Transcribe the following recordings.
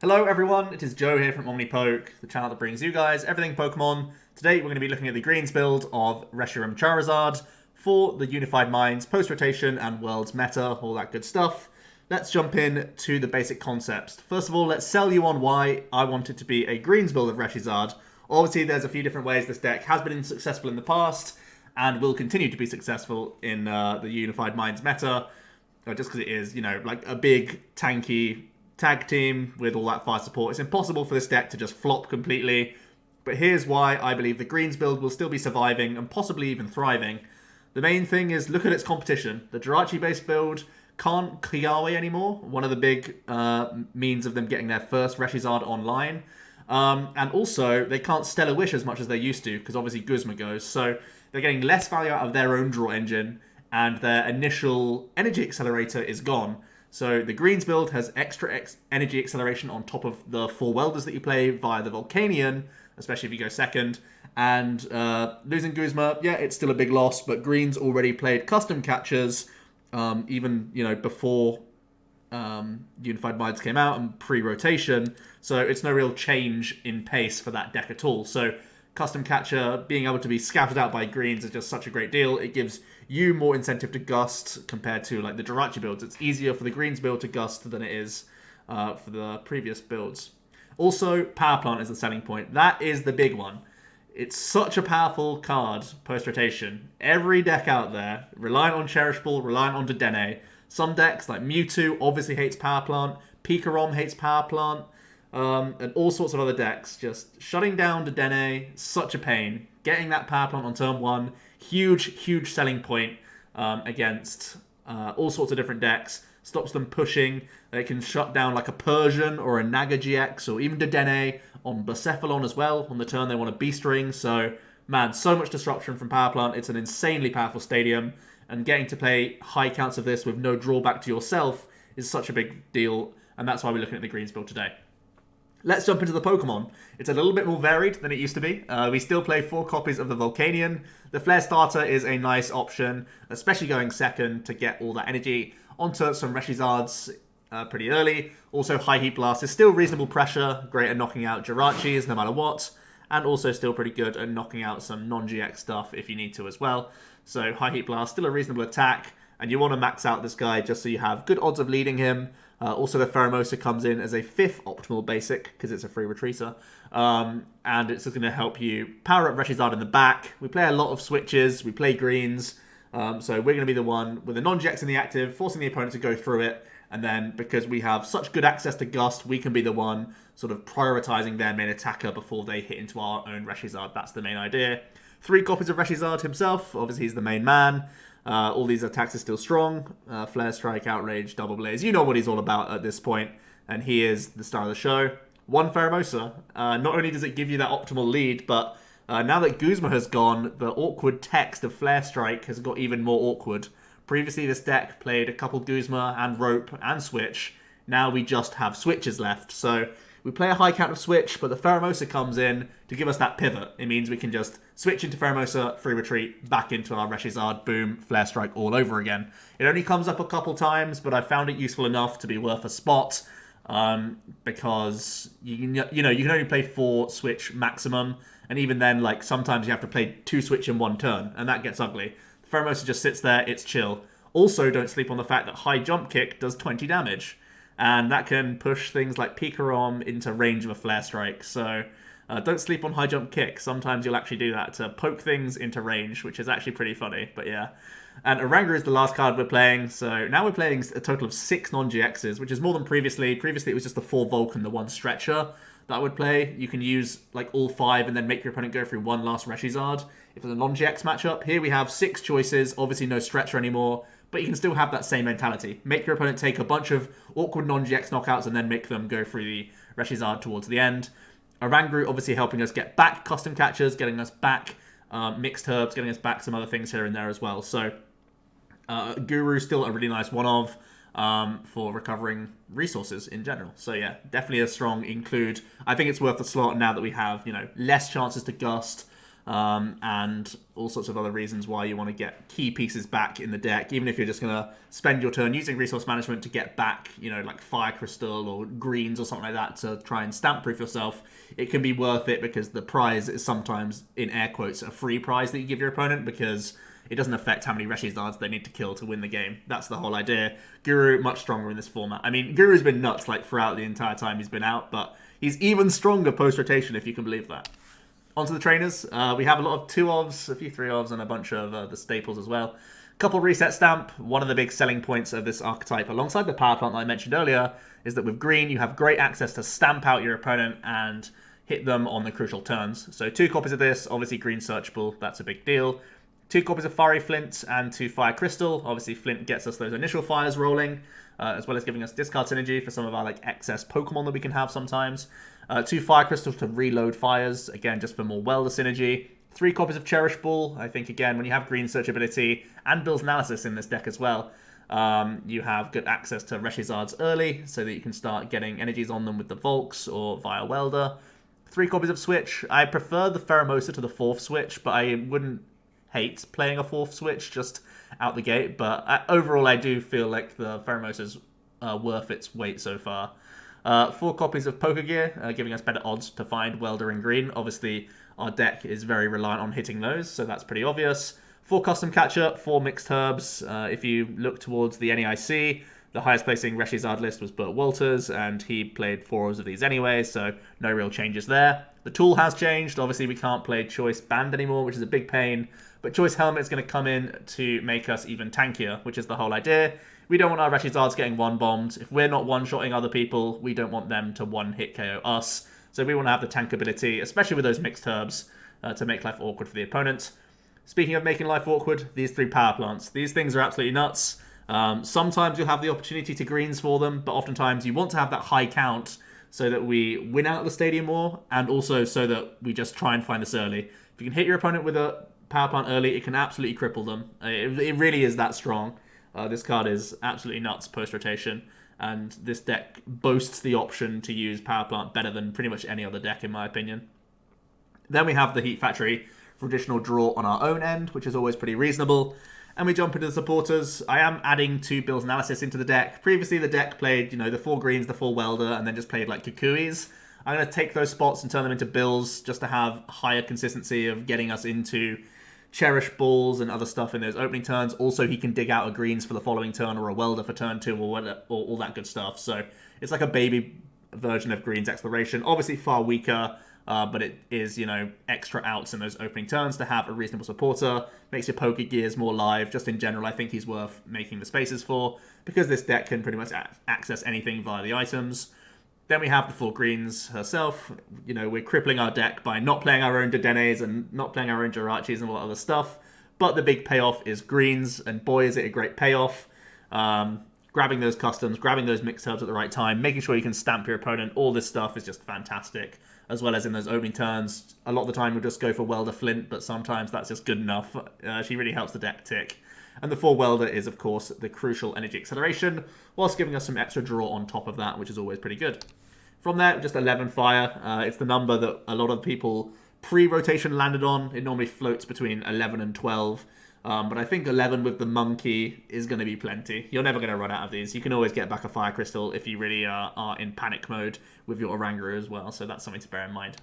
Hello everyone, it is Joe here from OmniPoke, the channel that brings you guys everything Pokemon. Today we're going to be looking at the greens build of Reshiram&Charizard for the Unified Minds, post-rotation and Worlds meta, all that good stuff. Let's jump in to the basic concepts. First of all, let's sell you on why I want it to be a greens build of ReshiZard. Obviously there's a few different ways this deck has been successful in the past and will continue to be successful in the Unified Minds meta, just because it is, like a big, tanky tag team with all that fire support. It's impossible for this deck to just flop completely, but here's why I believe the greens build will still be surviving and possibly even thriving. The main thing is look at its competition. The Jirachi based build can't Kiawe anymore, one of the big means of them getting their first ReshiZard online. And also, they can't Stellar Wish as much as they used to, because obviously Guzma goes, so they're getting less value out of their own draw engine, and their initial energy accelerator is gone. So the greens build has extra energy acceleration on top of the 4 Welders that you play via the Volcanion, especially if you go second. And losing Guzma, yeah, it's still a big loss, but greens already played custom catchers, even before Unified Minds came out and pre-rotation. So it's no real change in pace for that deck at all. So custom catcher being able to be scouted out by greens is just such a great deal. It gives you more incentive to gust compared to like the Jirachi builds. It's easier for the greens build to gust than it is for the previous builds. Also, Power Plant is the selling point. That is the big one. It's such a powerful card post-rotation. Every deck out there, reliant on Cherish Ball, reliant on Dedenne. Some decks, like Mewtwo, obviously hates Power Plant. Pikarom hates Power Plant. And all sorts of other decks. Just shutting down Dedenne, such a pain. Getting that Power Plant on turn 1, huge selling point against all sorts of different decks. Stops them pushing. They can shut down like a Persian or a Naga GX or even Dedenne on Bucephalon as well. On the turn they want a Beast Ring. So, man, so much disruption from Power Plant. It's an insanely powerful stadium. And getting to play high counts of this with no drawback to yourself is such a big deal. And that's why we're looking at the greens build today. Let's jump into the Pokemon. It's a little bit more varied than it used to be. We still play 4 copies of the Volcanion. The Flare Starter is a nice option, especially going second to get all that energy onto some ReshiZards pretty early. Also, High Heat Blast is still reasonable pressure, great at knocking out Jirachis no matter what, and also still pretty good at knocking out some non-GX stuff if you need to as well. So High Heat Blast, still a reasonable attack, and you want to max out this guy just so you have good odds of leading him. Also, the Pheromosa comes in as a 5th optimal basic, because it's a free retreater. And it's going to help you power up ReshiZard in the back. We play a lot of switches, we play greens. So we're going to be the one with the non-GX in the active, forcing the opponent to go through it. And then, because we have such good access to Gust, we can be the one sort of prioritizing their main attacker before they hit into our own ReshiZard. That's the main idea. 3 copies of ReshiZard himself. Obviously, he's the main man. All these attacks are still strong. Flare, Strike, Outrage, Double Blaze. You know what he's all about at this point. And he is the star of the show. 1 Pheromosa. Not only does it give you that optimal lead, but now that Guzma has gone, the awkward text of Flare Strike has got even more awkward. Previously, this deck played a couple Guzma and Rope and Switch. Now we just have Switches left. So we play a high count of Switch, but the Pheromosa comes in to give us that pivot. It means we can just switch into Pheromosa, free retreat, back into our ReshiZard, boom, Flare Strike all over again. It only comes up a couple times, but I found it useful enough to be worth a spot, because you can only play 4 Switch maximum, and even then, like, sometimes you have to play 2 Switch in 1 turn, and that gets ugly. The Pheromosa just sits there, it's chill. Also, don't sleep on the fact that High Jump Kick does 20 damage. And that can push things like Pikarom into range of a Flare Strike. So don't sleep on High Jump Kick. Sometimes you'll actually do that to poke things into range, which is actually pretty funny. But yeah. And Oranguru is the last card we're playing. So now we're playing a total of 6 non-GXs, which is more than previously. Previously it was just the 4 Vulcan, the 1 Stretcher that I would play. You can use like all 5 and then make your opponent go through 1 last ReshiZard if it's a non-GX matchup. Here we have 6 choices. Obviously no Stretcher anymore. But you can still have that same mentality. Make your opponent take a bunch of awkward non-GX knockouts and then make them go through the ReshiZard towards the end. Oranguru obviously helping us get back custom catchers, getting us back mixed herbs, getting us back some other things here and there as well. So Guru still a really nice one-of for recovering resources in general. So yeah, definitely a strong include. I think it's worth the slot now that we have, less chances to gust. and all sorts of other reasons why you want to get key pieces back in the deck, even if you're just going to spend your turn using resource management to get back, like Fire Crystal or greens or something like that to try and stamp proof yourself. It can be worth it because the prize is sometimes, in air quotes, a free prize that you give your opponent because it doesn't affect how many ReshiZards they need to kill to win the game. That's the whole idea. Guru, much stronger in this format. I mean, Guru's been nuts throughout the entire time he's been out, but he's even stronger post-rotation, if you can believe that. Onto the trainers. We have a lot of 2-ofs, a few 3-ofs, and a bunch of the staples as well. Couple reset stamp. One of the big selling points of this archetype, alongside the power plant that I mentioned earlier, is that with green, you have great access to stamp out your opponent and hit them on the crucial turns. So 2 copies of this, obviously green searchable, that's a big deal. 2 copies of Fiery Flint and 2 Fire Crystal. Obviously, Flint gets us those initial fires rolling, as well as giving us discard synergy for some of our excess Pokemon that we can have sometimes. 2 Fire Crystals to reload fires, again, just for more Welder synergy. 3 copies of Cherish Ball. I think, again, when you have green searchability and Bill's Analysis in this deck as well, you have good access to ReshiZards early so that you can start getting energies on them with the Volks or via Welder. 3 copies of Switch. I prefer the Pheromosa to the 4th Switch, but I wouldn't hate playing a 4th Switch just out the gate. But overall, I do feel like the Pheromosa's worth its weight so far. 4 copies of Pokegear, giving us better odds to find Welder and green. Obviously, our deck is very reliant on hitting those, so that's pretty obvious. 4 custom catcher, 4 mixed herbs. If you look towards the NEIC, the highest placing ReshiZard list was Burt Walters, and he played 4 of these anyway, so no real changes there. The tool has changed. Obviously, we can't play Choice Band anymore, which is a big pain. But Choice Helmet is going to come in to make us even tankier, which is the whole idea. We don't want our ReshiZards getting one-bombed. If we're not one-shotting other people, we don't want them to one-hit KO us. So we want to have the tank ability, especially with those mixed herbs, to make life awkward for the opponent. Speaking of making life awkward, these 3 power plants. These things are absolutely nuts. Sometimes you'll have the opportunity to greens for them, but oftentimes you want to have that high count so that we win out the stadium more, and also so that we just try and find this early. If you can hit your opponent with a power plant early, it can absolutely cripple them. It really is that strong. This card is absolutely nuts post-rotation, and this deck boasts the option to use power plant better than pretty much any other deck, in my opinion. Then we have the Heat Factory for additional draw on our own end, which is always pretty reasonable. And we jump into the supporters. I am adding 2 Bill's Analysis into the deck. Previously, the deck played, the 4 greens, the 4 Welder, and then just played Kukuis. I'm going to take those spots and turn them into Bills just to have higher consistency of getting us into Cherish Balls and other stuff in those opening turns. Also, he can dig out a greens for the following turn or a Welder for turn 2 or all that good stuff. So it's like a baby version of Greens Exploration. Obviously far weaker, but it is, extra outs in those opening turns to have a reasonable supporter. Makes your Pokegears more live. Just in general, I think he's worth making the spaces for, because this deck can pretty much access anything via the items. Then we have the 4 greens herself. We're crippling our deck by not playing our own Dedenes and not playing our own Jirachis and all that other stuff. But the big payoff is greens, and boy, is it a great payoff. Grabbing those customs, grabbing those mixed herbs at the right time, making sure you can stamp your opponent, all this stuff is just fantastic. As well as in those opening turns, a lot of the time we'll just go for Welder Flint, but sometimes that's just good enough. She really helps the deck tick. And the 4 Welder is, of course, the crucial energy acceleration, whilst giving us some extra draw on top of that, which is always pretty good. From there, just 11 fire. It's the number that a lot of people pre-rotation landed on. It normally floats between 11 and 12. But I think 11 with the monkey is going to be plenty. You're never going to run out of these. You can always get back a Fire Crystal if you really are in panic mode with your Oranguru as well. So that's something to bear in mind.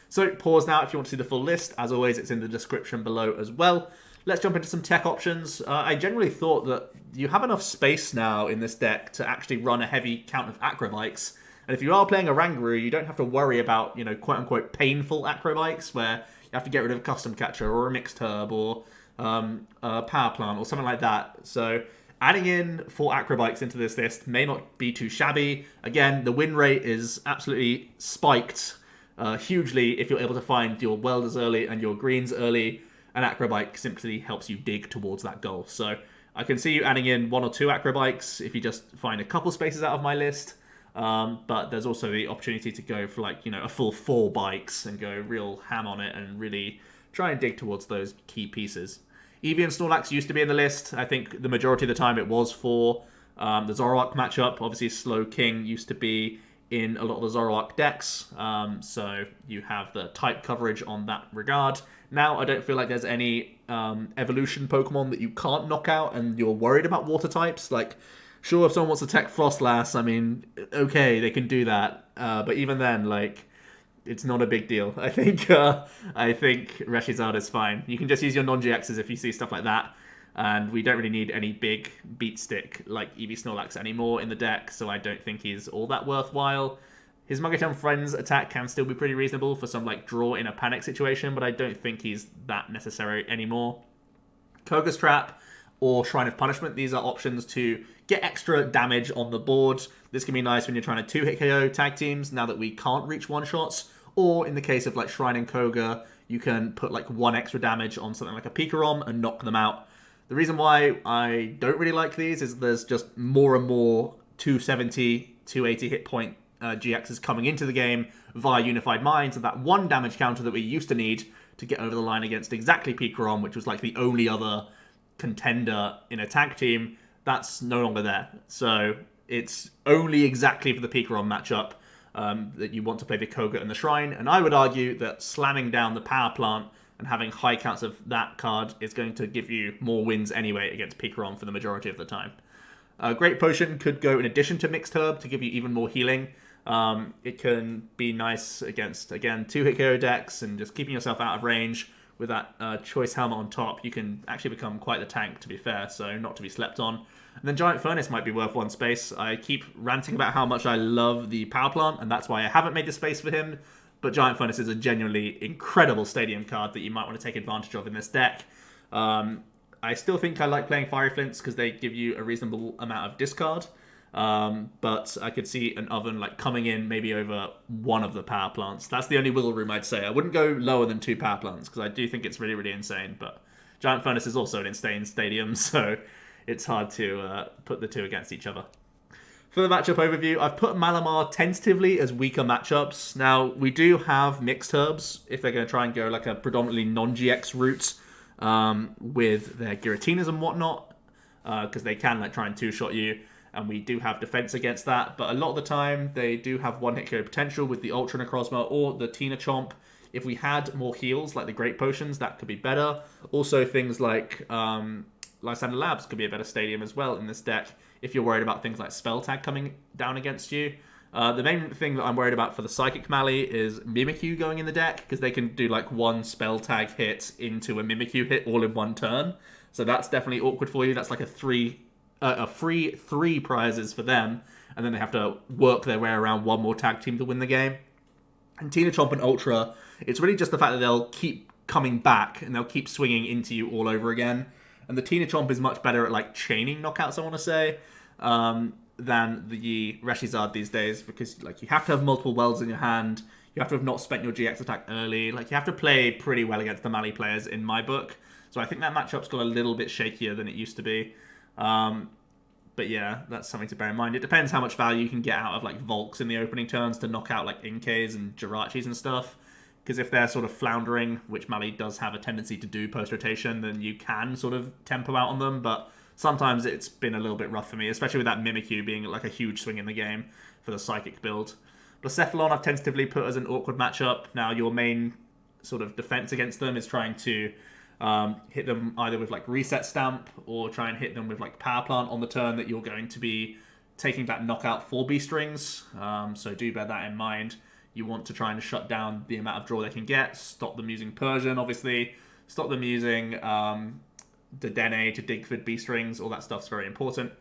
So pause now if you want to see the full list. As always, it's in the description below as well. Let's jump into some tech options. I generally thought that you have enough space now in this deck to actually run a heavy count of Acrobikes. And if you are playing Oranguru, you don't have to worry about, quote-unquote painful Acrobikes where you have to get rid of a custom catcher or a mixed herb or a power plant or something like that. So adding in 4 Acrobikes into this list may not be too shabby. Again, the win rate is absolutely spiked hugely if you're able to find your Welders early and your Greens early. An Acrobike simply helps you dig towards that goal. So I can see you adding in 1 or 2 Acrobikes if you just find a couple spaces out of my list. But there's also the opportunity to go for a full 4 bikes and go real ham on it and really try and dig towards those key pieces. Eevee and Snorlax used to be in the list. I think the majority of the time it was for the Zoroark matchup. Obviously, Slow King used to be in a lot of the Zoroark decks, so you have the type coverage on that regard. Now, I don't feel like there's any evolution Pokemon that you can't knock out and you're worried about water types. Like, sure, if someone wants to tech Frostlass, I mean, okay, they can do that. But even then, like, it's not a big deal. I think ReshiZard is fine. You can just use your non-GXs if you see stuff like that. And we don't really need any big beat stick like Eevee Snorlax anymore in the deck, so I don't think he's all that worthwhile. His Mugaton Friends attack can still be pretty reasonable for some like draw in a panic situation, but I don't think he's that necessary anymore. Koga's Trap or Shrine of Punishment, these are options to get extra damage on the board. This can be nice when you're trying to 2-hit KO tag teams now that we can't reach one-shots, or in the case of like Shrine and Koga, you can put like 1 extra damage on something like a Pikarom and knock them out. The reason why I don't really like these is there's just more and more 270, 280 hit point GXs coming into the game via Unified Minds, and that 1 damage counter that we used to need to get over the line against exactly Pikarom, which was like the only other contender in a tag team, that's no longer there. So it's only exactly for the Pikarom matchup that you want to play the Koga and the Shrine, and I would argue that slamming down the Power Plant and having high counts of that card is going to give you more wins anyway against Pikarom for the majority of the time. Great Potion could go in addition to Mixed Herb to give you even more healing. It can be nice against, again, 2-hit KO decks and just keeping yourself out of range. With that Choice Helmet on top, you can actually become quite the tank, to be fair, so not to be slept on. And then Giant Furnace might be worth 1 space. I keep ranting about how much I love the Power Plant, and that's why I haven't made the space for him. But Giant Furnace is a genuinely incredible stadium card that you might want to take advantage of in this deck. I still think I like playing Fiery Flints because they give you a reasonable amount of discard. But I could see an Oven like coming in maybe over 1 of the Power Plants. That's the only wiggle room I'd say. I wouldn't go lower than 2 Power Plants because I do think it's really, really insane. But Giant Furnace is also an insane stadium, so it's hard to put the two against each other. For the matchup overview, I've put Malamar tentatively as weaker matchups. Now, we do have Mixed Herbs, if they're going to try and go like a predominantly non-GX route with their Giratinas and whatnot, because they can like try and 2-shot you, and we do have defense against that. But a lot of the time, they do have 1-hit KO potential with the Ultra Necrozma or the Tina Chomp. If we had more heals, like the Great Potions, that could be better. Also, things like Lysander Labs could be a better stadium as well in this deck, if you're worried about things like Spell Tag coming down against you. The main thing that I'm worried about for the Psychic Mally is Mimikyu going in the deck, because they can do like 1 Spell Tag hit into a Mimikyu hit all in 1 turn. So that's definitely awkward for you. That's like a free 3 prizes for them, and then they have to work their way around 1 more tag team to win the game. And Tina Chomp and Ultra, it's really just the fact that they'll keep coming back and they'll keep swinging into you all over again. And the Tina Chomp is much better at like chaining knockouts, I want to say, than the ReshiZard these days, because like you have to have multiple Welds in your hand, you have to have not spent your GX attack early, like you have to play pretty well against the Mally players in my book. So I think that matchup's got a little bit shakier than it used to be. But yeah, that's something to bear in mind. It depends how much value you can get out of like Volks in the opening turns to knock out like Inkays and Jirachis and stuff. Because if they're sort of floundering, which Mally does have a tendency to do post-rotation, then you can sort of tempo out on them. But sometimes it's been a little bit rough for me, especially with that Mimikyu being like a huge swing in the game for the Psychic build. Blacephalon I've tentatively put as an awkward matchup. Now, your main sort of defense against them is trying to hit them either with like Reset Stamp or try and hit them with like Power Plant on the turn that you're going to be taking that knockout for B-Strings. So do bear that in mind. You want to try and shut down the amount of draw they can get, stop them using Persian, obviously, stop them using Dedenne to dig for B-Strings, all that stuff's very important.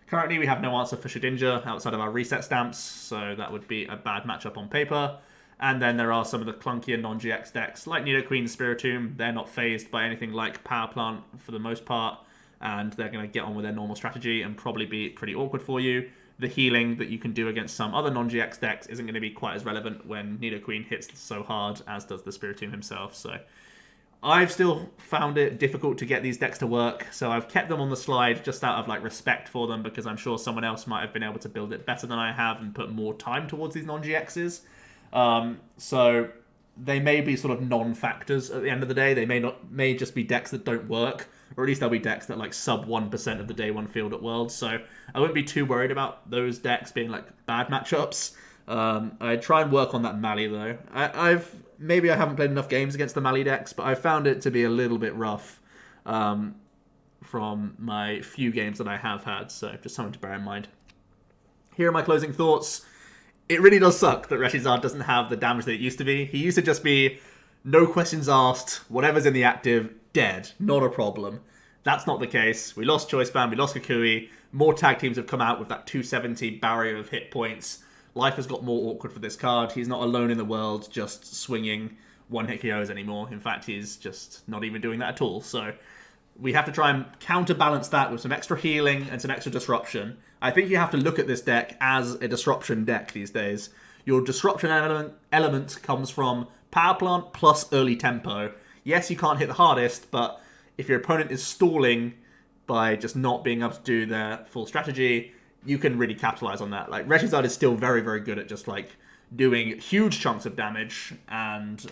Currently, we have no answer for Shedinja outside of our Reset Stamps, so that would be a bad matchup on paper. And then there are some of the clunkier non-GX decks, like Nidoqueen and Spiritomb. They're not phased by anything like Power Plant for the most part, and they're going to get on with their normal strategy and probably be pretty awkward for you. The healing that you can do against some other non-GX decks isn't going to be quite as relevant when Nidoqueen hits so hard as does the Spiritomb himself. So I've still found it difficult to get these decks to work, so I've kept them on the slide just out of like respect for them, because I'm sure someone else might have been able to build it better than I have and put more time towards these non-GXs. So they may be sort of non-factors at the end of the day. They may just be decks that don't work, or at least they'll be decks that like sub 1% of the day one field at Worlds. So I wouldn't be too worried about those decks being like bad matchups. I try and work on that Mali though. Maybe I haven't played enough games against the Mali decks, but I found it to be a little bit rough from my few games that I have had, so just something to bear in mind. Here are my closing thoughts. It really does suck that ReshiZard doesn't have the damage that it used to be. He used to just be no questions asked, whatever's in the active, dead, not a problem. That's not the case. We lost Choice Band, we lost Kukui. More tag teams have come out with that 270 barrier of hit points. Life has got more awkward for this card. He's not alone in the world just swinging one-hit KOs anymore. In fact, he's just not even doing that at all. So we have to try and counterbalance that with some extra healing and some extra disruption. I think you have to look at this deck as a disruption deck these days. Your disruption element comes from Power Plant plus early tempo. Yes, you can't hit the hardest, but if your opponent is stalling by just not being able to do their full strategy, you can really capitalize on that. Like, ReshiZard is still very, very good at just, like, doing huge chunks of damage, and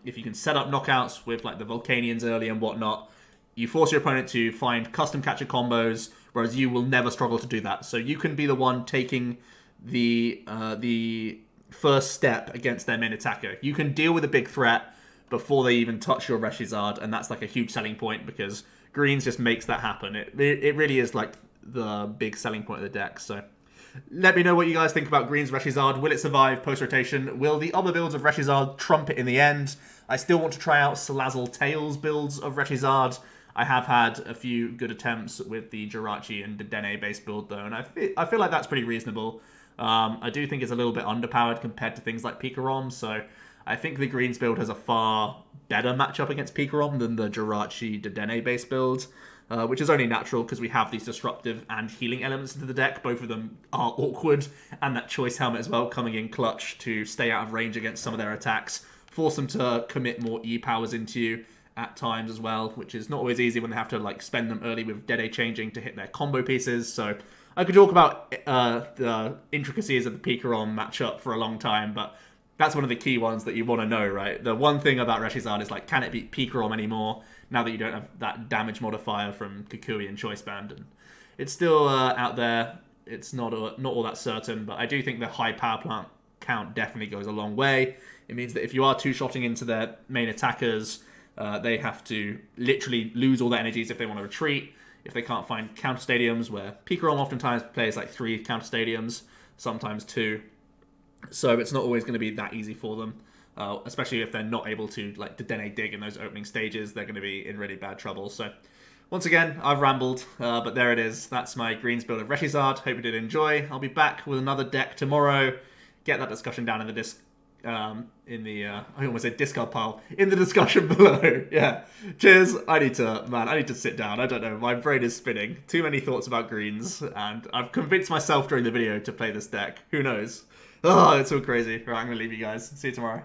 if you can set up knockouts with, like, the Volcanions early and whatnot, you force your opponent to find custom catcher combos, whereas you will never struggle to do that. So you can be the one taking the first step against their main attacker. You can deal with a big threat before they even touch your ReshiZard, and that's like a huge selling point because Greens just makes that happen. It really is like the big selling point of the deck. So let me know what you guys think about GreensReshiZard. Will it survive post-rotation? Will the other builds of ReshiZard trump it in the end? I still want to try out Salazzle Tails builds of ReshiZard. I have had a few good attempts with the Jirachi and the Dene base build though, and I feel like that's pretty reasonable. I do think it's a little bit underpowered compared to things like Pikarom, so I think the Greens build has a far better matchup against Pikarom than the Jirachi Dedenne base build, which is only natural because we have these disruptive and healing elements into the deck. Both of them are awkward, and that Choice Helmet as well coming in clutch to stay out of range against some of their attacks, force them to commit more E-powers into you at times as well, which is not always easy when they have to like spend them early with Dede changing to hit their combo pieces. So I could talk about the intricacies of the Pikarom matchup for a long time, but that's one of the key ones that you want to know, right? The one thing about ReshiZard is like, can it beat Pikarom anymore now that you don't have that damage modifier from Kukui and Choice Band? And it's still out there. It's not all that certain, but I do think the high power plant count definitely goes a long way. It means that if you are two-shotting into their main attackers, they have to literally lose all their energies if they want to retreat, if they can't find counter stadiums, where Pikarom oftentimes plays like 3 counter stadiums, sometimes 2. So it's not always going to be that easy for them, especially if they're not able to like Dedenne dig in those opening stages. They're going to be in really bad trouble. So once again, I've rambled, but there it is. That's my Greens build of ReshiZard. Hope you did enjoy. I'll be back with another deck tomorrow. Get that discussion down in the I almost said discard pile, in the discussion below. Yeah. Cheers. I need to sit down. I don't know. My brain is spinning. Too many thoughts about Greens, and I've convinced myself during the video to play this deck. Who knows? Oh, it's so crazy. Right, I'm going to leave you guys. See you tomorrow.